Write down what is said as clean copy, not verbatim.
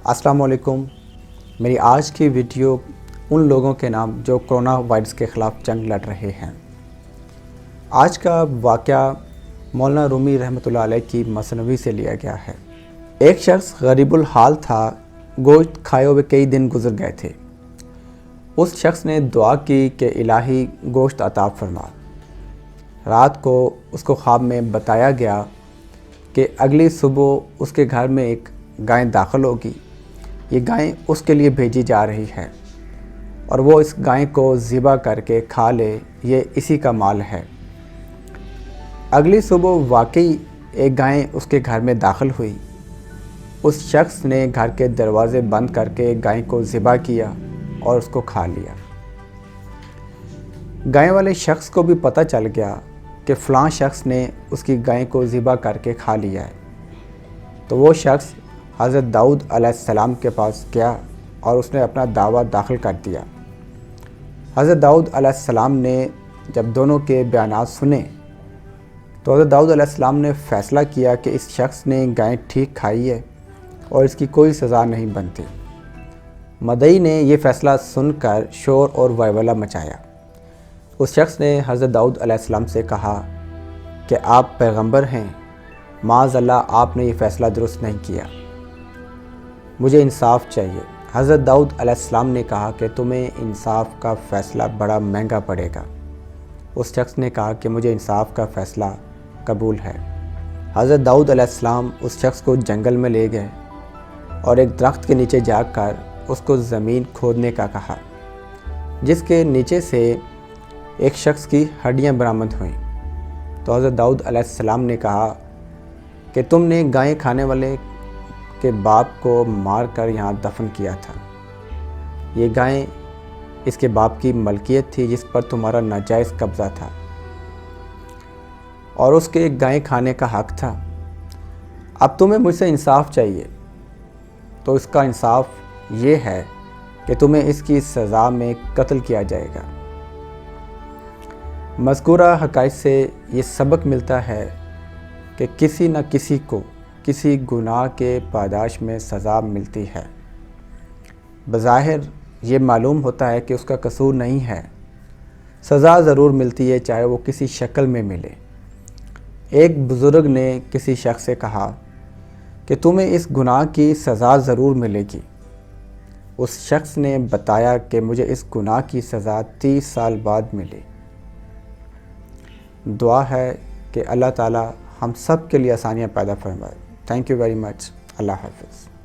السلام علیکم۔ میری آج کی ویڈیو ان لوگوں کے نام جو کرونا وائرس کے خلاف جنگ لڑ رہے ہیں۔ آج کا واقعہ مولانا رومی رحمۃ اللہ علیہ کی مثنوی سے لیا گیا ہے۔ ایک شخص غریب الحال تھا، گوشت کھائے ہوئے کئی دن گزر گئے تھے۔ اس شخص نے دعا کی کہ الہی گوشت عطا فرما۔ رات کو اس کو خواب میں بتایا گیا کہ اگلی صبح اس کے گھر میں ایک گائے داخل ہوگی۔ یہ گائے اس کے لیے بھیجی جا رہی ہے اور وہ اس گائے کو ذبح کر کے کھا لے، یہ اسی کا مال ہے۔ اگلی صبح واقعی ایک گائے اس کے گھر میں داخل ہوئی۔ اس شخص نے گھر کے دروازے بند کر کے گائے کو ذبح کیا اور اس کو کھا لیا۔ گائے والے شخص کو بھی پتہ چل گیا کہ فلاں شخص نے اس کی گائے کو ذبح کر کے کھا لیا ہے، تو وہ شخص حضرت داؤد علیہ السلام کے پاس گیا اور اس نے اپنا دعویٰ داخل کر دیا۔ حضرت داؤد علیہ السلام نے جب دونوں کے بیانات سنے تو حضرت داؤد علیہ السلام نے فیصلہ کیا کہ اس شخص نے گائے ٹھیک کھائی ہے اور اس کی کوئی سزا نہیں بنتی۔ مدعی نے یہ فیصلہ سن کر شور اور ویولہ مچایا۔ اس شخص نے حضرت داؤد علیہ السلام سے کہا کہ آپ پیغمبر ہیں، معاذ اللہ آپ نے یہ فیصلہ درست نہیں کیا، مجھے انصاف چاہیے۔ حضرت داؤد علیہ السلام نے کہا کہ تمہیں انصاف کا فیصلہ بڑا مہنگا پڑے گا۔ اس شخص نے کہا کہ مجھے انصاف کا فیصلہ قبول ہے۔ حضرت داؤد علیہ السلام اس شخص کو جنگل میں لے گئے اور ایک درخت کے نیچے جا کر اس کو زمین کھودنے کا کہا، جس کے نیچے سے ایک شخص کی ہڈیاں برآمد ہوئیں۔ تو حضرت داؤد علیہ السلام نے کہا کہ تم نے گائے کھانے والے کے باپ کو مار کر یہاں دفن کیا تھا۔ یہ گائے اس کے باپ کی ملکیت تھی جس پر تمہارا ناجائز قبضہ تھا اور اس کے گائے کھانے کا حق تھا۔ اب تمہیں مجھ سے انصاف چاہیے، تو اس کا انصاف یہ ہے کہ تمہیں اس کی سزا میں قتل کیا جائے گا۔ مذکورہ حقائق سے یہ سبق ملتا ہے کہ کسی نہ کسی کو کسی گناہ کے پاداش میں سزا ملتی ہے۔ بظاہر یہ معلوم ہوتا ہے کہ اس کا قصور نہیں ہے، سزا ضرور ملتی ہے، چاہے وہ کسی شکل میں ملے۔ ایک بزرگ نے کسی شخص سے کہا کہ تمہیں اس گناہ کی سزا ضرور ملے گی۔ اس شخص نے بتایا کہ مجھے اس گناہ کی سزا 30 سال بعد ملی۔ دعا ہے کہ اللہ تعالی ہم سب کے لیے آسانیاں پیدا فرمائے۔ Thank you very much. اللہ حافظ۔